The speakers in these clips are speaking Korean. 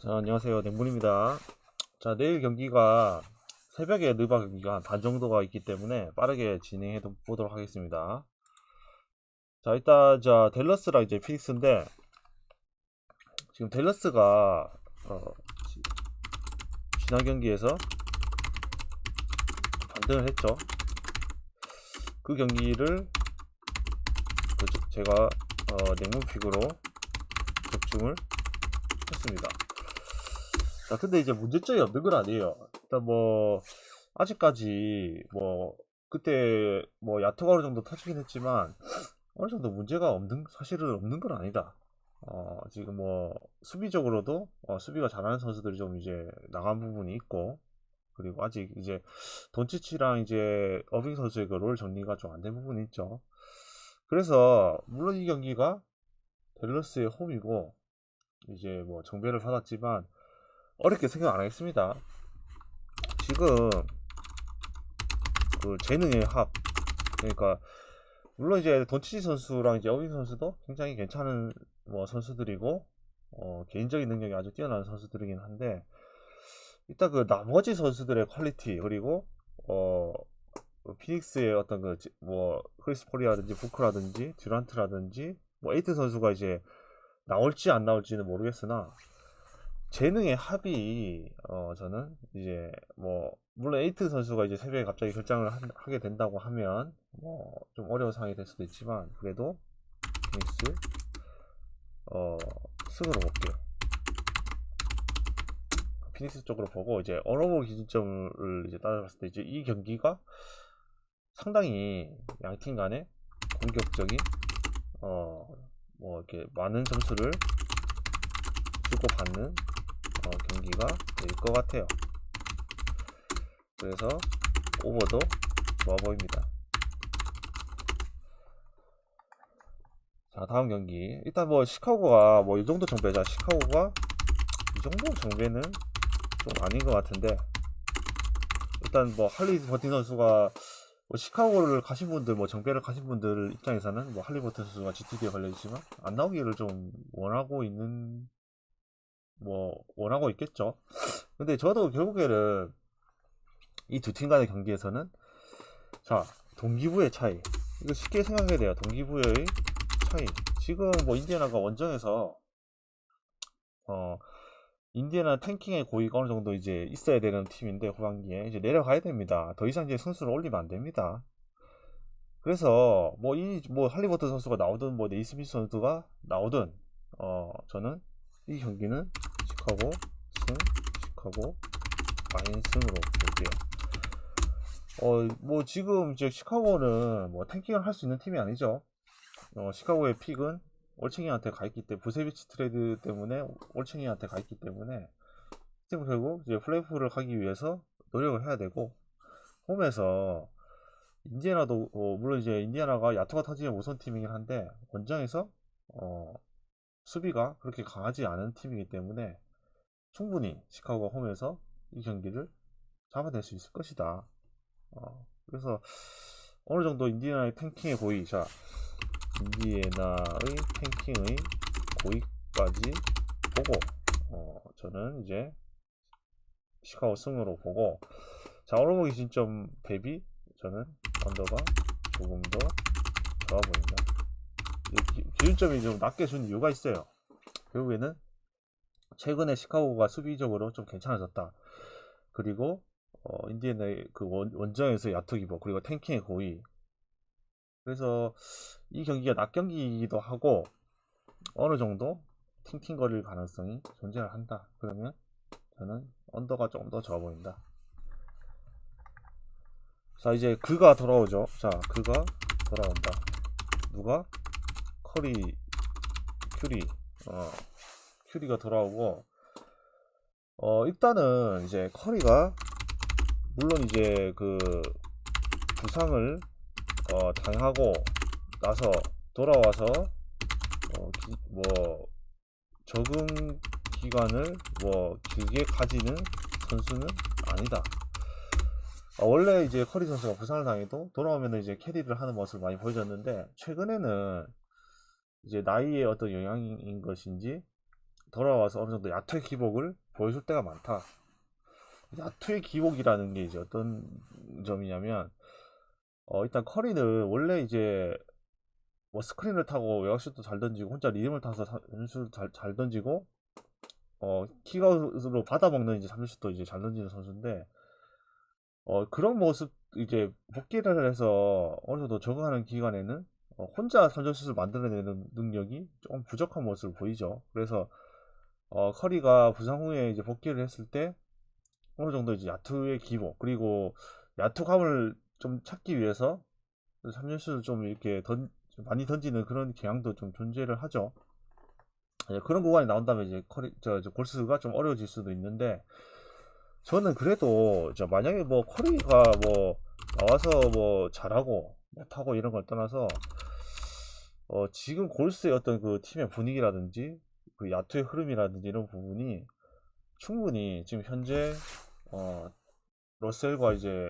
자, 안녕하세요. 냉문입니다. 자, 내일 경기가 새벽에 느바 경기가 한 반 정도가 있기 때문에 빠르게 진행해 보도록 하겠습니다. 자, 일단 댈러스랑 이제 피닉스인데 지금 댈러스가 지난 경기에서 반등을 했죠. 그 경기를 제가 냉문픽으로 적중을 했습니다. 자, 근데 이제 문제점이 없는 건 아니에요. 일단 뭐 아직까지 뭐 그때 뭐 야투가 어느 정도 터지긴 했지만 어느 정도 문제가 없는, 사실은 없는 건 아니다. 지금 뭐 수비적으로도 수비가 잘하는 선수들이 좀 이제 나간 부분이 있고, 그리고 아직 이제 돈치치랑 이제 어빙 선수의 그 롤 정리가 좀 안 된 부분이 있죠. 그래서 물론 이 경기가 댈러스의 홈이고 이제 뭐 정배를 받았지만 어렵게 생각 안 하겠습니다. 지금 그 재능의 합, 그러니까 물론 이제 돈치치 선수랑 이제 어빙 선수도 굉장히 괜찮은 뭐 선수들이고 개인적인 능력이 아주 뛰어난 선수들이긴 한데, 일단 그 나머지 선수들의 퀄리티, 그리고 피닉스의 어떤 그 뭐 크리스 폴이라든지 부크라든지 듀란트라든지 뭐 에이튼 선수가 이제 나올지 안 나올지는 모르겠으나 재능의 합이 저는 이제 뭐 물론 에이튼 선수가 이제 새벽에 갑자기 결장을 하게 된다고 하면 뭐 좀 어려운 상황이 될 수도 있지만, 그래도 피닉스 승으로 볼게요. 피닉스 쪽으로 보고 이제 언어볼 기준점을 이제 따져봤을 때 이제 이 경기가 상당히 양팀 간에 공격적인 뭐 이렇게 많은 점수를 주고 받는 경기가 될 것 같아요. 그래서 오버도 좋아 보입니다. 자, 다음 경기. 일단 뭐 시카고가 뭐 이 정도 정배자, 시카고가 이 정도 정배는 좀 아닌 것 같은데, 일단 뭐 할리버튼 선수가 뭐 시카고를 가신 분들, 뭐 정배를 가신 분들 입장에서는 뭐 할리버튼 선수가 GTD에 걸려있지만 안 나오기를 좀 원하고 있는, 뭐 원하고 있겠죠. 근데 저도 결국에는 이 두 팀 간의 경기에서는 자, 동기부의 차이, 이거 쉽게 생각해야 돼요. 동기부의 차이. 지금 뭐 인디애나가 원정에서 인디애나 탱킹의 고의가 어느 정도 이제 있어야 되는 팀인데 후반기에 이제 내려가야 됩니다. 더 이상 이제 선수를 올리면 안 됩니다. 그래서 뭐 뭐 할리버튼 선수가 나오든 뭐 네이스미스 선수가 나오든 저는 이 경기는 시카고 승, 시카고 마인 승으로 볼게요. 뭐 지금 이제 시카고는 뭐 탱킹을 할 수 있는 팀이 아니죠. 시카고의 픽은 올챙이한테 가 있기 때문에, 부세비치 트레이드 때문에 올챙이한테 가 있기 때문에 팀은 결국 이제 플레이오프를 가기 위해서 노력을 해야 되고, 홈에서 인디애나도 물론 이제 인디애나가 야투가 터지는 우선 팀이긴 한데 원정에서 수비가 그렇게 강하지 않은 팀이기 때문에 충분히 시카고가 홈에서 이 경기를 잡아낼 수 있을 것이다. 그래서 어느 정도 인디애나의 탱킹의 고의, 자, 인디애나의 탱킹의 고의까지 보고 저는 이제 시카고 승으로 보고, 자, 오르모 기준점 대비 저는 언더가 조금 더 좋아 보인다. 기준점이 좀 낮게 준 이유가 있어요. 결국에는 최근에 시카고가 수비적으로 좀 괜찮아졌다. 그리고 인디애나의 그 원정에서 야투 기복, 그리고 탱킹의 고의. 그래서 이 경기가 낮 경기이기도 하고 어느 정도 팅팅거릴 가능성이 존재를 한다. 그러면 저는 언더가 조금 더 좋아 보인다. 자, 이제 그가 돌아오죠. 자, 그가 돌아온다. 누가? 커리, 큐리. 큐리가 돌아오고, 일단은 이제 커리가 물론 이제 그 부상을 당하고 나서 돌아와서 뭐 적응 기간을 뭐 길게 가지는 선수는 아니다. 원래 이제 커리 선수가 부상을 당해도 돌아오면 이제 캐리를 하는 모습을 많이 보여줬는데, 최근에는 이제 나이의 어떤 영향인 것인지 돌아와서 어느 정도 야투의 기복을 보여줄 때가 많다. 야투의 기복이라는 게 이제 어떤 점이냐면, 일단 커리는 원래 이제 뭐 스크린을 타고 외곽슛도 잘 던지고 혼자 리듬을 타서 점수를 잘 던지고 킥아웃으로 받아먹는 이제 삼점슛도 이제 잘 던지는 선수인데, 그런 모습 이제 복귀를 해서 어느 정도 적응하는 기간에는 혼자 삼점슛을 만들어내는 능력이 조금 부족한 모습을 보이죠. 그래서 커리가 부상 후에 이제 복귀를 했을 때 어느 정도 이제 야투의 기복, 그리고 야투감을 좀 찾기 위해서 삼점슛을 좀 이렇게 많이 던지는 그런 경향도 좀 존재를 하죠. 그런 구간이 나온다면 이제 저 골스가 좀 어려워질 수도 있는데, 저는 그래도 만약에 뭐 커리가 뭐 나와서 뭐 잘하고 못하고 이런 걸 떠나서 지금 골스의 어떤 그 팀의 분위기라든지 그 야투의 흐름이라든지 이런 부분이 충분히 지금 현재 러셀과 이제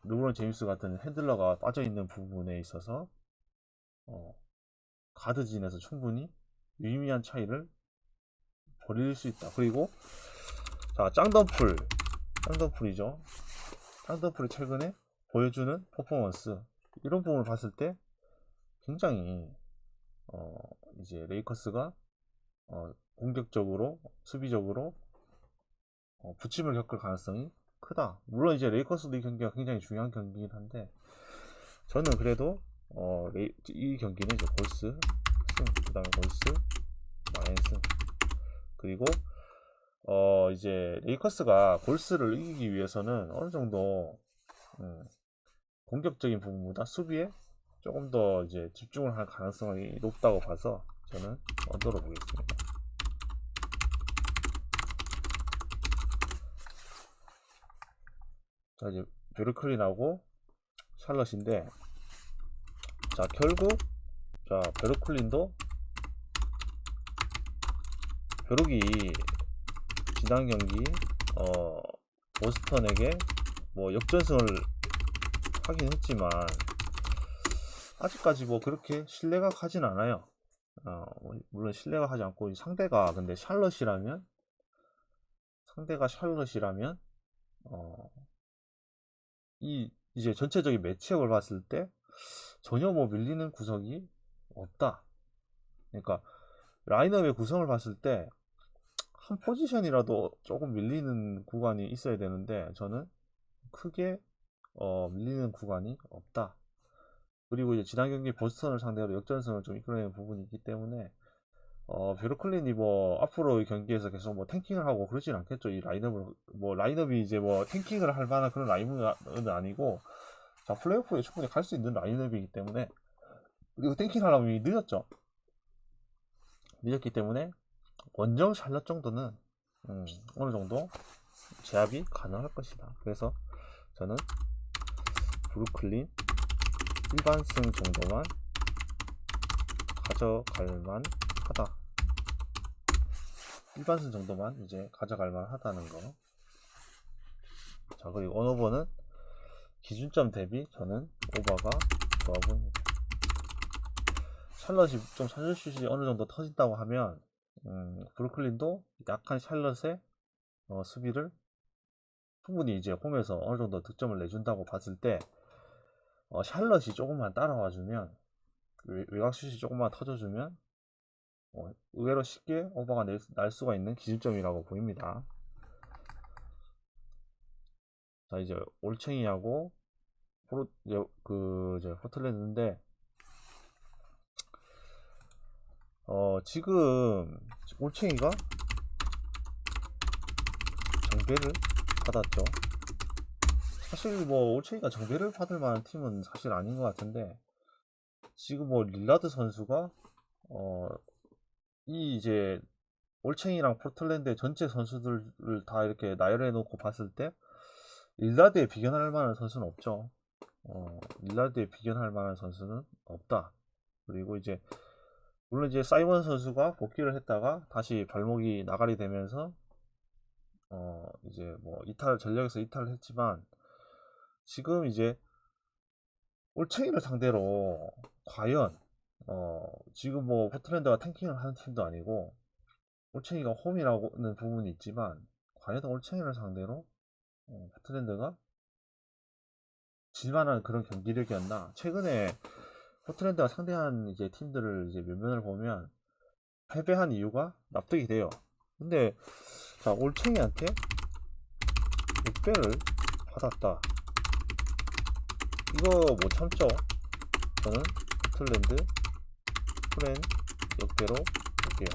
르브론 제임스 같은 핸들러가 빠져 있는 부분에 있어서 가드진에서 충분히 유의미한 차이를 벌일 수 있다. 그리고 자, 짱덤풀이죠. 짱덤풀이 최근에 보여주는 퍼포먼스, 이런 부분을 봤을 때 굉장히 이제 레이커스가 공격적으로 수비적으로 부침을 겪을 가능성이 크다. 물론 이제 레이커스도 이 경기가 굉장히 중요한 경기긴 한데, 저는 그래도 이 경기는 이제 골스 승, 그 다음에 골스 마인승, 그리고 이제 레이커스가 골스를 이기기 위해서는 어느 정도 공격적인 부분보다 수비에 조금 더 이제 집중을 할 가능성이 높다고 봐서 저는 언더로 보겠습니다. 자, 이제 베르클린하고 샬럿인데, 자, 결국 자, 베르클린도 벼룩이 지난 경기 보스턴에게 뭐 역전승을 하긴 했지만 아직까지 뭐 그렇게 신뢰가 가진 않아요. 물론 신뢰가 가지 않고, 상대가 근데 샬럿이라면 이제 전체적인 매치업을 봤을 때 전혀 뭐 밀리는 구석이 없다. 그러니까 라인업의 구성을 봤을 때 한 포지션이라도 조금 밀리는 구간이 있어야 되는데, 저는 크게 밀리는 구간이 없다. 그리고 이제 지난 경기 보스턴을 상대로 역전승을 좀 이끌어내는 부분이 있기 때문에 베르클린이 뭐 앞으로 이 경기에서 계속 뭐 탱킹을 하고 그러진 않겠죠. 이 라인업이 이제 뭐 탱킹을 할 만한 그런 라인업은 아니고, 자, 플레이오프에 충분히 갈 수 있는 라인업이기 때문에, 그리고 탱킹 하려면 늦었기 때문에 원정 샬럿 정도는 어느 정도 제압이 가능할 것이다. 그래서 저는 브루클린 일반승 정도만 가져갈만 하다. 일반승 정도만 이제 가져갈만 하다는 거. 자, 그리고 언오버는 기준점 대비 저는 오버가 좋아 보입니다. 샬럿이 좀 샬럿슛이 어느 정도 터진다고 하면 브루클린도 약한 샬럿의 수비를 충분히 이제 홈에서 어느 정도 득점을 내준다고 봤을 때, 샬럿이 조금만 따라와주면, 외곽슛이 조금만 터져주면 의외로 쉽게 오버가 날 수가 있는 기준점이라고 보입니다. 자, 이제 올챙이하고 포틀랜드인데, 지금 올챙이가 정배를 받았죠. 사실 뭐 올챙이가 정배를 받을 만한 팀은 사실 아닌 것 같은데, 지금 뭐 릴라드 선수가 이제 올챙이랑 포틀랜드의 전체 선수들을 다 이렇게 나열해 놓고 봤을 때 릴라드에 비견할 만한 선수는 없죠. 릴라드에 비견할 만한 선수는 없다. 그리고 이제 물론 이제 사이먼 선수가 복귀를 했다가 다시 발목이 나가리 되면서 이제 뭐 전력에서 이탈을 했지만, 지금 이제 올챙이를 상대로 과연 지금 뭐 포틀랜드가 탱킹을 하는 팀도 아니고 올챙이가 홈이라고는 부분이 있지만 과연 올챙이를 상대로 포틀랜드가 질만한 그런 경기력이었나? 최근에 포틀랜드가 상대한 이제 팀들을 이제 면면을 보면 패배한 이유가 납득이 돼요. 근데 자, 올챙이한테 6배를 받았다. 이거 못 참죠. 저는 포틀랜드 프렌 역배로 볼게요.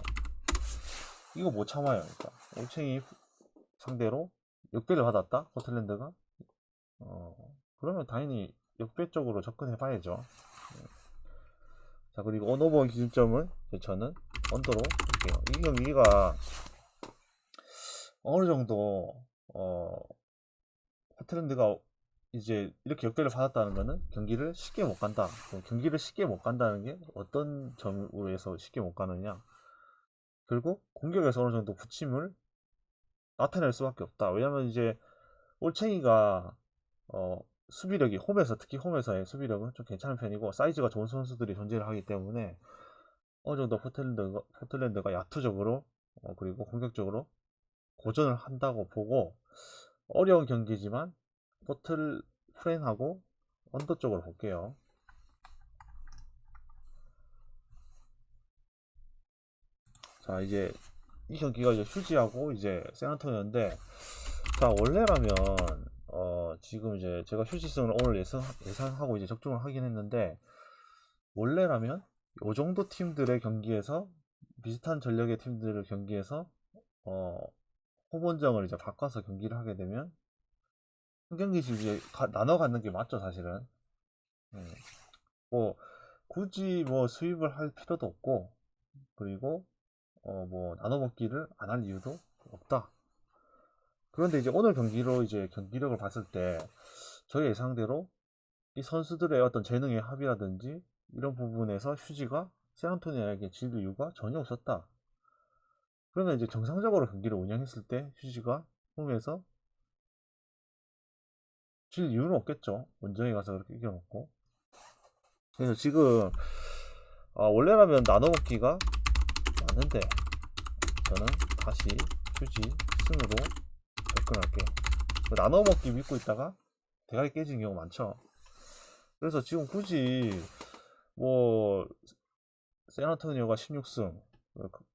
이거 못 참아요. 그러니까 올챙이 상대로 역배를 받았다. 포틀랜드가 그러면 당연히 역배 쪽으로 접근해 봐야죠. 자, 그리고 언오버 기준점은 저는 언더로 볼게요. 이 경기가 어느 정도 포틀랜드가 이제 이렇게 역배를 받았다는 거는 경기를 쉽게 못 간다. 경기를 쉽게 못 간다는 게 어떤 점으로 해서 쉽게 못 가느냐. 결국 공격에서 어느 정도 부침을 나타낼 수밖에 없다. 왜냐면 이제 올챙이가 수비력이 홈에서, 특히 홈에서의 수비력은 좀 괜찮은 편이고 사이즈가 좋은 선수들이 존재를 하기 때문에 어느 정도 포틀랜드가 야투적으로 그리고 공격적으로 고전을 한다고 보고, 어려운 경기지만 포틀 프렌하고 언더 쪽으로 볼게요. 자, 이제 이 경기가 이제 휴지하고 이제 샌안토니오인데, 자, 원래라면 지금 이제 제가 휴지승을 오늘 예상하고 이제 적중을 하긴 했는데, 원래라면 요 정도 팀들의 경기에서, 비슷한 전력의 팀들의 경기에서 후본정을 이제 바꿔서 경기를 하게 되면 한 경기씩 이제 나눠 갖는 게 맞죠, 사실은. 뭐 굳이 뭐 수입을 할 필요도 없고, 그리고 뭐 나눠 먹기를 안 할 이유도 없다. 그런데 이제 오늘 경기로 이제 경기력을 봤을 때 저희 예상대로 이 선수들의 어떤 재능의 합이라든지 이런 부분에서 휴지가 샌안토니오에게 질 이유가 전혀 없었다. 그러면 이제 정상적으로 경기를 운영했을 때 휴지가 홈에서 질 이유는 없겠죠. 원정에 가서 그렇게 이겨놓고. 그래서 지금 원래라면 나눠 먹기가 맞는데 저는 다시 휴지 승으로 접근할게요. 나눠 먹기 믿고 있다가 대가리 깨지는 경우 많죠. 그래서 지금 굳이 뭐 샌안토니오가 16승,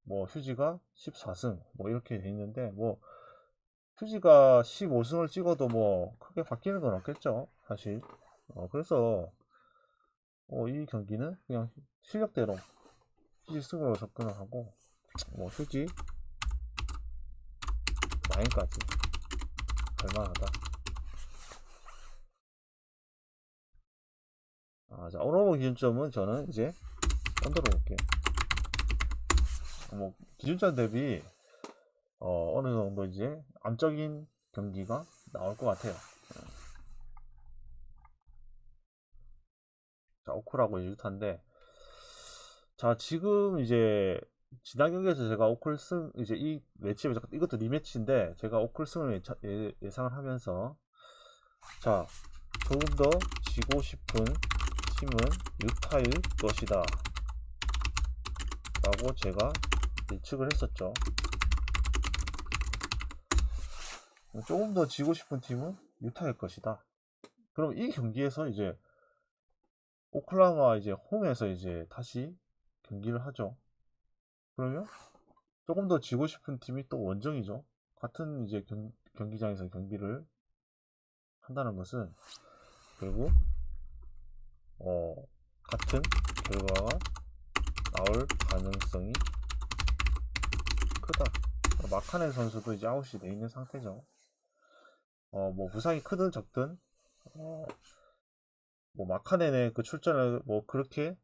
뭐 휴지가 14승, 뭐 이렇게 돼 있는데, 뭐 휴지가 15승을 찍어도 뭐 크게 바뀌는 건 없겠죠, 사실. 그래서 이 경기는 그냥 실력대로 휴지 승으로 접근을 하고, 뭐 휴지 라인까지 갈만하다. 자, 오너버 기준점은 저는 이제 언더로 볼게요. 뭐 기준점 대비 어느 정도 이제 암적인 경기가 나올 것 같아요. 자, 오클하고 유타인데, 자, 지금 이제 지난 경기에서 제가 오클 승, 이제 이 매치에서 이것도 리매치인데 제가 오클 승을 예상을 하면서, 자, 조금 더 지고 싶은 팀은 유타일 것이다 라고 제가 예측을 했었죠. 조금 더 지고 싶은 팀은 유타일 것이다. 그럼 이 경기에서 이제 오클라호마 이제 홈에서 이제 다시 경기를 하죠. 그러면 조금 더 지고 싶은 팀이 또 원정이죠. 같은 이제 경기장에서 경기를 한다는 것은 결국 같은 결과가 나올 가능성이 크다. 마카네 선수도 이제 아웃이 돼 있는 상태죠. 뭐 부상이 크든 적든 뭐 마카넨의 그 출전을 뭐 그렇게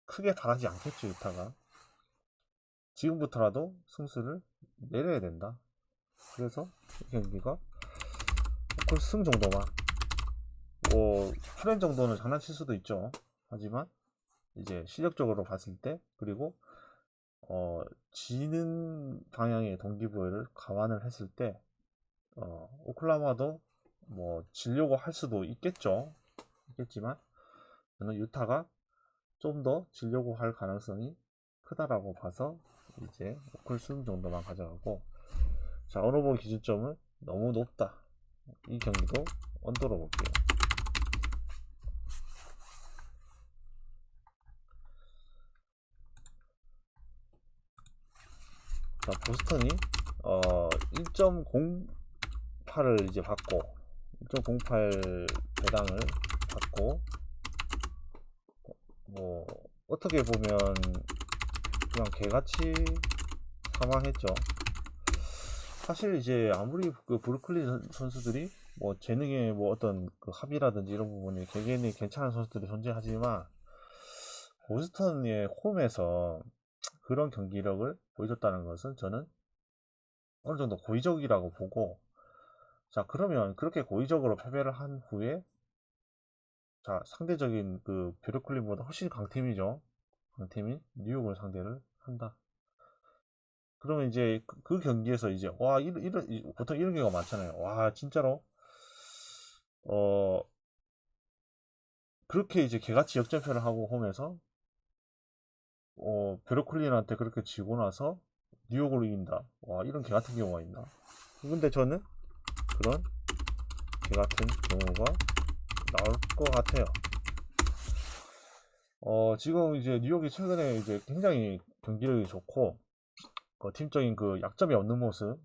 크게 바라지 않겠죠, 유타가. 지금부터라도 승수를 내려야 된다. 그래서 이 경기가 오클 승 정도만, 뭐 프렌 정도는 장난칠 수도 있죠. 하지만 이제 실력적으로 봤을 때, 그리고 지는 방향의 동기부여를 감안을 했을 때 오클라호마도 뭐 지려고 할 수도 있겠지만 저는 유타가 좀 더 지려고 할 가능성이 크다라고 봐서 이제 오클슨 정도만 가져가고, 자, 언어볼 기준점은 너무 높다. 이 경기도 언더로 볼게요. 자, 보스턴이 1.08을 이제 받고, 1.08 배당을 받고, 뭐 어떻게 보면 그냥 개같이 사망했죠. 사실 이제 아무리 그 브루클린 선수들이 뭐 재능의 뭐 어떤 그 합이라든지 이런 부분이 개개인이 괜찮은 선수들이 존재하지만, 보스턴의 홈에서 그런 경기력을 보여줬다는 것은 저는 어느 정도 고의적이라고 보고, 자, 그러면 그렇게 고의적으로 패배를 한 후에, 자, 상대적인 그 브루클린보다 훨씬 강팀이죠. 강팀인 뉴욕을 상대를 한다. 그러면 이제 그 경기에서 이제 와, 보통 이런 경우가 많잖아요. 와, 진짜로 어 그렇게 이제 개같이 역전패를 하고 홈에서 베르클린한테 그렇게 지고 나서 뉴욕을 이긴다. 와, 이런 개같은 경우가 있나? 근데 저는 그런 개같은 경우가 나올 것 같아요. 지금 이제 뉴욕이 최근에 이제 굉장히 경기력이 좋고, 팀적인 그 약점이 없는 모습,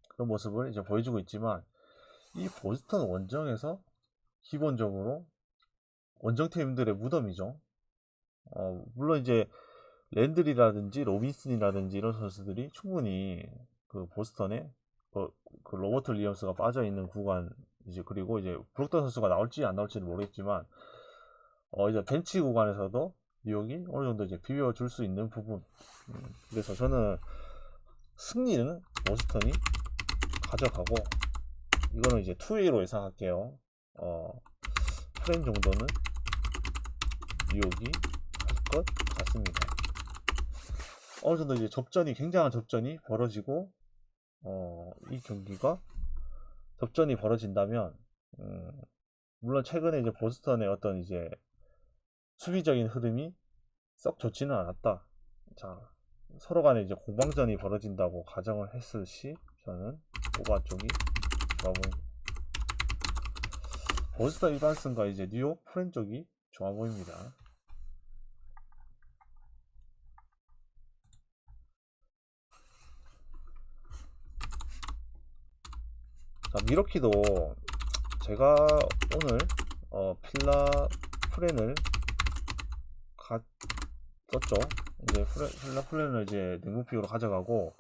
그런 모습을 이제 보여주고 있지만, 이 보스턴 원정에서 기본적으로 원정팀들의 무덤이죠. 물론 이제 랜들이라든지 로빈슨이라든지 이런 선수들이 충분히 그 보스턴에 그 로버트 리엄스가 빠져 있는 구간, 이제 그리고 이제 브록턴 선수가 나올지 안 나올지는 모르겠지만, 이제 벤치 구간에서도 뉴욕이 어느 정도 이제 비벼줄 수 있는 부분. 그래서 저는 승리는 보스턴이 가져가고, 이거는 이제 투웨이로 예상할게요. 프레임 정도는 뉴욕이 할 것 같습니다. 어느 정도 이제 굉장한 접전이 벌어지고, 이 경기가 접전이 벌어진다면, 물론 최근에 이제 보스턴의 어떤 이제 수비적인 흐름이 썩 좋지는 않았다. 자, 서로 간에 이제 공방전이 벌어진다고 가정을 했을 시, 저는 오바 쪽이 좋아 보입니다. 보스턴 일반승과 이제 뉴욕 프렌 쪽이 좋아 보입니다. 자, 미러키도 제가 오늘 필라 프렌을 썼죠. 이제 필라 프렌을 이제 냉무픽으로 가져가고,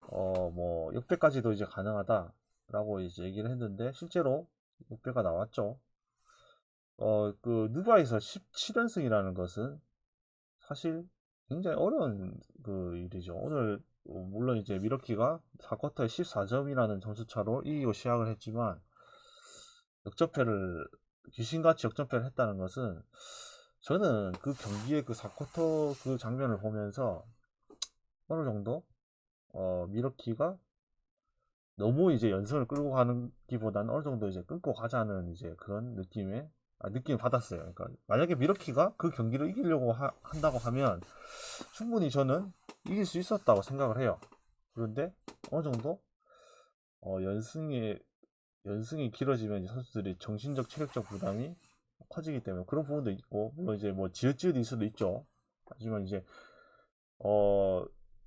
뭐 6배까지도 이제 가능하다라고 이제 얘기를 했는데, 실제로 6배가 나왔죠. 그 누바에서 17연승이라는 것은 사실 굉장히 어려운 그 일이죠. 오늘 물론 이제 미러키가 4쿼터에 14점이라는 점수차로 이기고 시작을 했지만, 역전패를 귀신같이 역전패를 했다는 것은, 저는 그 경기의 그 4쿼터 그 장면을 보면서 어느 정도 미러키가 너무 이제 연승을 끌고 가는 기보다는 어느 정도 이제 끊고 가자는 이제 그런 느낌을 받았어요. 그러니까 만약에 미러키가 그 경기를 이기려고 한다고 하면 충분히 저는 이길 수 있었다고 생각을 해요. 그런데 어느 정도 연승이 길어지면 이제 선수들이 정신적 체력적 부담이 커지기 때문에 그런 부분도 있고, 물론 이제 뭐 지읒지읒일 수도 있죠. 하지만 이제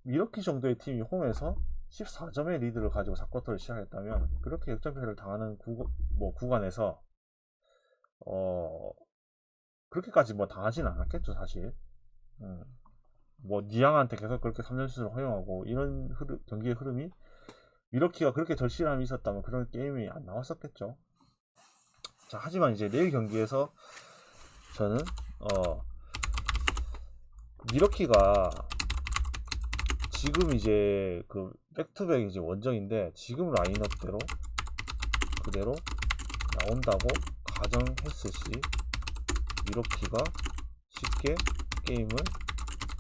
미러키 정도의 팀이 홈에서 14점의 리드를 가지고 4쿼터를 시작했다면, 그렇게 역전패를 당하는 구간에서 그렇게까지 뭐 당하진 않았겠죠, 사실. 뭐 니앙한테 계속 그렇게 3점슛을 허용하고 이런 경기의 흐름이, 미러키가 그렇게 절실함이 있었다면 그런 게임이 안 나왔었겠죠. 자, 하지만 이제 내일 경기에서 저는 미러키가 지금 이제 그 백투백 이제 원정인데, 지금 라인업대로 그대로 나온다고 가정했을 시, 미러키가 쉽게 게임을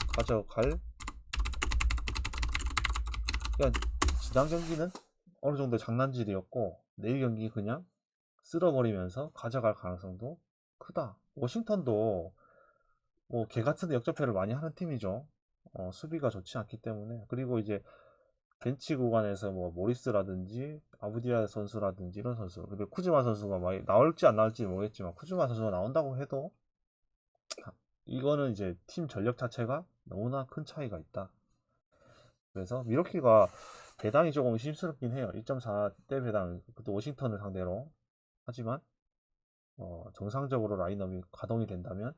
가져갈, 그냥 지난 경기는 어느 정도 장난질이었고 내일 경기 그냥 쓸어버리면서 가져갈 가능성도 크다. 워싱턴도 뭐 개같은 역전패를 많이 하는 팀이죠. 수비가 좋지 않기 때문에. 그리고 이제 벤치 구간에서 뭐 모리스라든지 아부디아 선수라든지 이런 선수, 근데 쿠즈마 선수가 막 나올지 안 나올지 모르겠지만 쿠즈마 선수가 나온다고 해도 이거는 이제 팀 전력 자체가 너무나 큰 차이가 있다. 그래서 미러키가 배당이 조금 심스럽긴 해요. 1.4대 배당, 그때 워싱턴을 상대로. 하지만 정상적으로 라인업이 가동이 된다면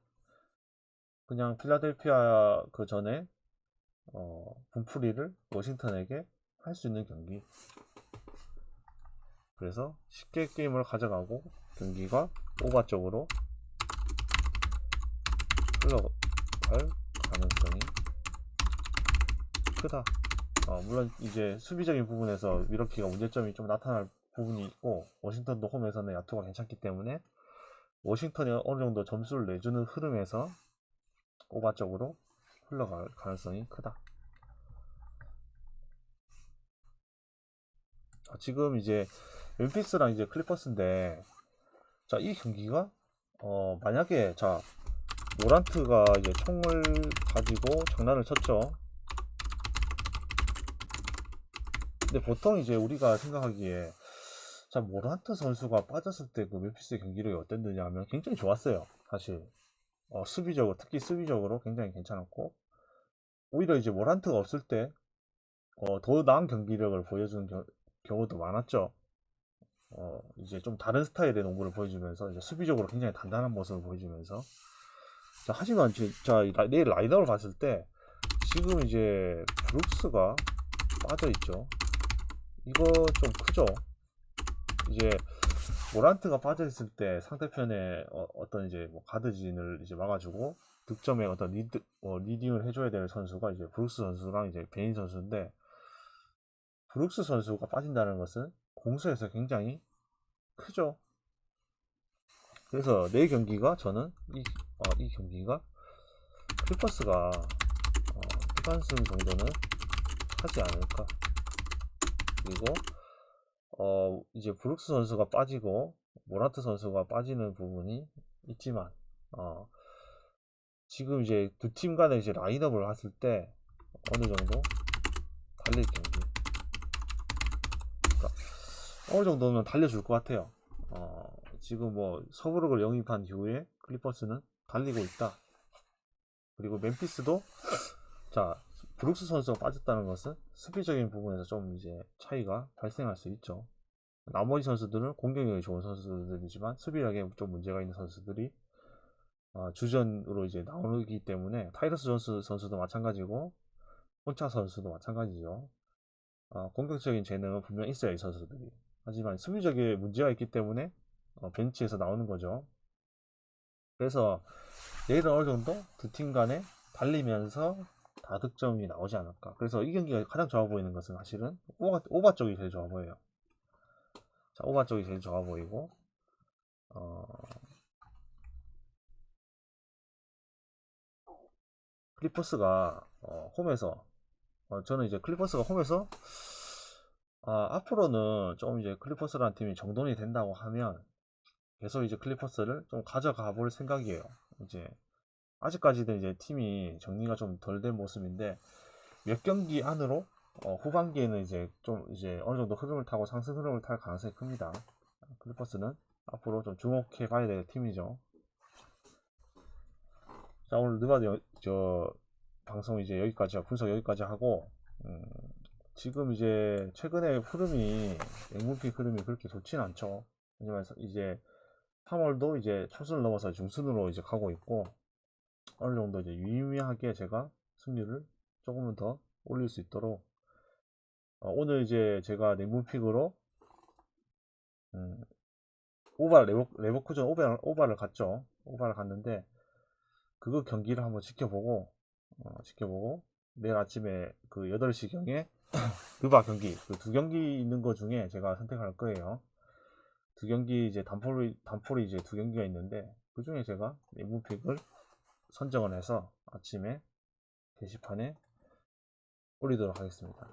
그냥 필라델피아 그 전에 분풀이를 워싱턴에게 할 수 있는 경기. 그래서 쉽게 게임을 가져가고 경기가 오바 쪽으로 흘러갈 가능성이 크다. 물론 이제 수비적인 부분에서 미러키가 문제점이 좀 나타날 부분이 있고, 워싱턴도 홈에서는 야투가 괜찮기 때문에 워싱턴이 어느 정도 점수를 내주는 흐름에서 오바 쪽으로 흘러갈 가능성이 크다. 지금 이제 멤피스랑 이제 클리퍼스인데, 자, 이 경기가 만약에 자 모란트가 이제 총을 가지고 장난을 쳤죠. 근데 보통 이제 우리가 생각하기에 자 모란트 선수가 빠졌을 때 그 멤피스의 경기력이 어땠느냐 하면 굉장히 좋았어요. 사실 수비적으로, 특히 수비적으로 굉장히 괜찮았고, 오히려 이제 모란트가 없을 때 더 나은 경기력을 보여주는 경우도 많았죠. 이제 좀 다른 스타일의 농구를 보여주면서 이제 수비적으로 굉장히 단단한 모습을 보여주면서. 자, 하지만 내일 라인업을 봤을 때 지금 이제 브룩스가 빠져 있죠. 이거 좀 크죠. 이제 모란트가 빠져 있을 때 상대편의 어떤 이제 뭐 가드진을 이제 막아주고 득점에 어떤 리딩을 해줘야 될 선수가 이제 브룩스 선수랑 이제 베인 선수인데, 브룩스 선수가 빠진다는 것은 공수에서 굉장히 크죠. 그래서 내일 경기가 저는 이 경기가 클리퍼스가 2관승 정도는 하지 않을까. 그리고 이제 브룩스 선수가 빠지고 모란트 선수가 빠지는 부분이 있지만 지금 이제 두 팀 간의 이제 라인업을 봤을 때 어느 정도 달릴 경기, 그러니까 어느 정도는 달려줄 것 같아요. 지금 뭐 서브록을 영입한 이후에 클리퍼스는 달리고 있다. 그리고 멤피스도 자 브룩스 선수가 빠졌다는 것은 수비적인 부분에서 좀 이제 차이가 발생할 수 있죠. 나머지 선수들은 공격력이 좋은 선수들이지만 수비력에 좀 문제가 있는 선수들이 주전으로 이제 나오기 때문에, 타이러스 존스 선수도 마찬가지고 혼차 선수도 마찬가지죠. 공격적인 재능은 분명 있어요, 이 선수들이. 하지만 수비적인 문제가 있기 때문에 벤치에서 나오는 거죠. 그래서 내일은 어느 정도 두 팀 간에 달리면서 다득점이 나오지 않을까. 그래서 이 경기가 가장 좋아 보이는 것은 사실은 오바 쪽이 제일 좋아 보여요. 자, 오바 쪽이 제일 좋아 보이고, 클리퍼스가 홈에서 저는 이제 클리퍼스가 홈에서 앞으로는 좀 이제 클리퍼스라는 팀이 정돈이 된다고 하면 계속 이제 클리퍼스를 좀 가져가 볼 생각이에요. 이제 아직까지는 이제 팀이 정리가 좀 덜 된 모습인데 몇 경기 안으로 후반기에는 이제 좀 이제 어느 정도 흐름을 타고 상승 흐름을 탈 가능성이 큽니다. 클리퍼스는 앞으로 좀 주목해 봐야 될 팀이죠. 자, 오늘 느바드 저 방송 이제 여기까지, 분석 여기까지 하고, 지금 이제 최근에 흐름이, MVP 흐름이 그렇게 좋진 않죠. 하지만 이제 3월도 이제 초순을 넘어서 중순으로 이제 가고 있고, 어느 정도 이제 유의미하게 제가 승률을 조금은 더 올릴 수 있도록, 오늘 이제 제가 냉문픽으로 레버쿠전 오바를 갔죠. 오바를 갔는데 그거 경기를 한번 지켜보고 내일 아침에 그 8시경에 드바 경기, 그 두 경기 있는 거 중에 제가 선택할 거예요. 두 경기 이제 단폴이 이제 두 경기가 있는데 그 중에 제가 MVP 을 선정을 해서 아침에 게시판에 올리도록 하겠습니다.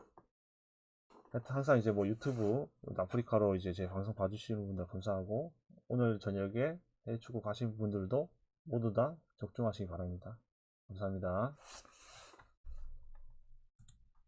항상 이제 뭐 유튜브 아프리카로 이제 제 방송 봐주시는 분들 감사하고, 오늘 저녁에 해외 축구 가신 분들도 모두 다 적중하시기 바랍니다. 감사합니다.